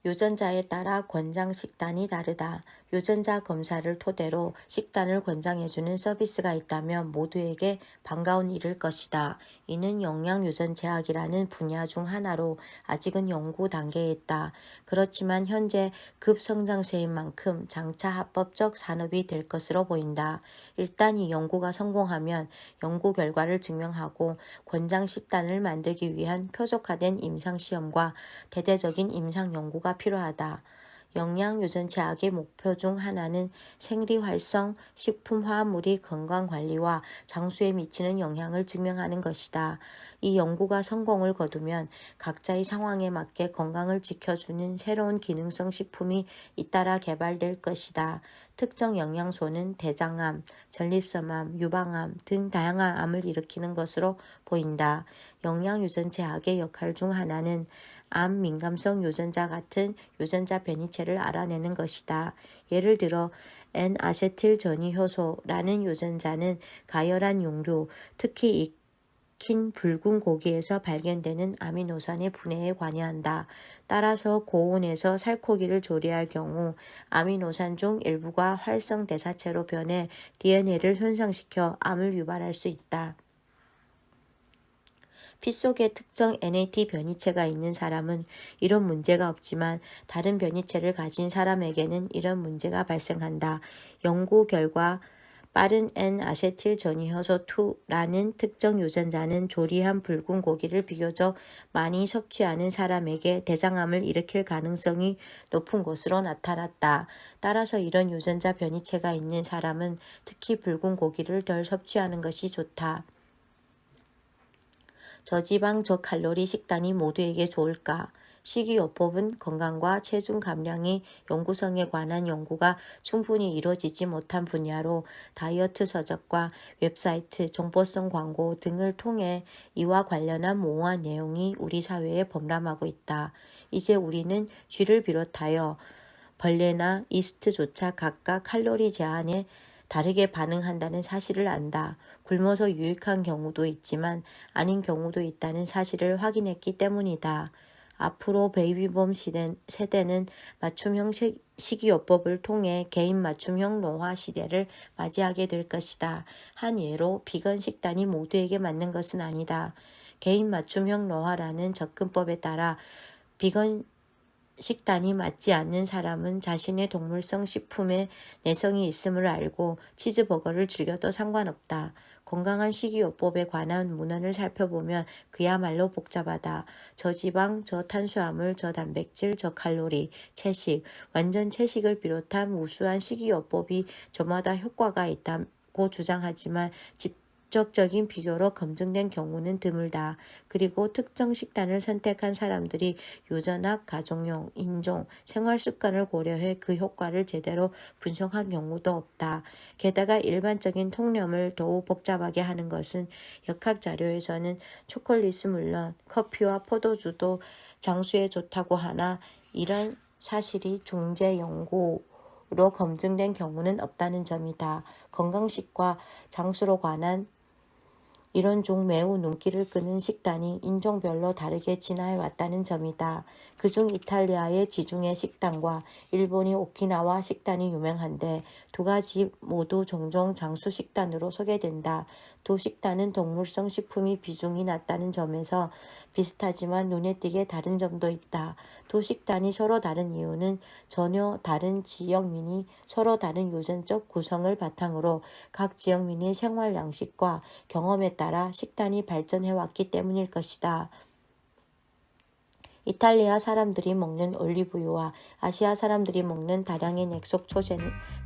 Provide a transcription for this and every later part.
유전자에 따라 권장 식단이 다르다. 유전자 검사를 토대로 식단을 권장해주는 서비스가 있다면 모두에게 반가운 일일 것이다. 이는 영양유전제약이라는 분야 중 하나로 아직은 연구 단계에 있다. 그렇지만 현재 급성장세인 만큼 장차 합법적 산업이 될 것으로 보인다. 일단 이 연구가 성공하면 연구 결과를 증명하고 권장 식단을 만들기 위한 표적화된 임상시험과 대대적인 임상 연구가 필요하다. 영양유전제약의 목표 중 하나는 생리활성 식품화합물이 건강관리와 장수에 미치는 영향을 증명하는 것이다. 이 연구가 성공을 거두면 각자의 상황에 맞게 건강을 지켜주는 새로운 기능성 식품이 잇따라 개발될 것이다. 특정 영양소는 대장암, 전립선암, 유방암 등 다양한 암을 일으키는 것으로 보인다. 영양유전제약의 역할 중 하나는 암 민감성 유전자 같은 유전자 변이체를 알아내는 것이다. 예를 들어 N아세틸 전이효소라는 유전자는 가열한 육류, 특히 익힌 붉은 고기에서 발견되는 아미노산의 분해에 관여한다. 따라서 고온에서 살코기를 조리할 경우 아미노산 중 일부가 활성 대사체로 변해 DNA를 손상시켜 암을 유발할 수 있다. 피 속에 특정 NAT 변이체가 있는 사람은 이런 문제가 없지만 다른 변이체를 가진 사람에게는 이런 문제가 발생한다. 연구 결과 빠른 N아세틸 전이효소 2라는 특정 유전자는 조리한 붉은 고기를 비교적 많이 섭취하는 사람에게 대장암을 일으킬 가능성이 높은 것으로 나타났다. 따라서 이런 유전자 변이체가 있는 사람은 특히 붉은 고기를 덜 섭취하는 것이 좋다. 저지방 저칼로리 식단이 모두에게 좋을까? 식이요법은 건강과 체중 감량의 연구성에 관한 연구가 충분히 이루어지지 못한 분야로 다이어트 서적과 웹사이트, 정보성 광고 등을 통해 이와 관련한 모호한 내용이 우리 사회에 범람하고 있다. 이제 우리는 쥐를 비롯하여 벌레나 이스트조차 각각 칼로리 제한에 다르게 반응한다는 사실을 안다. 굶어서 유익한 경우도 있지만 아닌 경우도 있다는 사실을 확인했기 때문이다. 앞으로 베이비붐 세대는 맞춤형 식이요법을 통해 개인 맞춤형 노화 시대를 맞이하게 될 것이다. 한 예로 비건 식단이 모두에게 맞는 것은 아니다. 개인 맞춤형 노화라는 접근법에 따라 비건 식단이 맞지 않는 사람은 자신의 동물성 식품에 내성이 있음을 알고 치즈버거를 즐겨도 상관없다. 건강한 식이요법에 관한 문헌을 살펴보면 그야말로 복잡하다. 저지방, 저탄수화물, 저단백질, 저칼로리, 채식, 완전 채식을 비롯한 무수한 식이요법이 저마다 효과가 있다고 주장하지만 직접적인 비교로 검증된 경우는 드물다. 그리고 특정 식단을 선택한 사람들이 유전학, 가족용, 인종, 생활습관을 고려해 그 효과를 제대로 분석한 경우도 없다. 게다가 일반적인 통념을 더욱 복잡하게 하는 것은 역학자료에서는 초콜릿은 물론 커피와 포도주도 장수에 좋다고 하나 이런 사실이 중재 연구로 검증된 경우는 없다는 점이다. 건강식과 장수로 관한 이런 중 매우 눈길을 끄는 식단이 인종별로 다르게 진화해 왔다는 점이다. 그중 이탈리아의 지중해 식단과 일본의 오키나와 식단이 유명한데 두 가지 모두 종종 장수 식단으로 소개된다. 두 식단은 동물성 식품이 비중이 낮다는 점에서 비슷하지만 눈에 띄게 다른 점도 있다. 두 식단이 서로 다른 이유는 전혀 다른 지역민이 서로 다른 유전적 구성을 바탕으로 각 지역민의 생활 양식과 경험에 따라 식단이 발전해왔기 때문일 것이다. 이탈리아 사람들이 먹는 올리브유와 아시아 사람들이 먹는 다량의 액속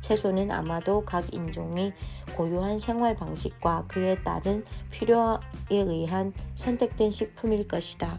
채소는 아마도 각 인종이 고유한 생활 방식과 그에 따른 필요에 의한 선택된 식품일 것이다.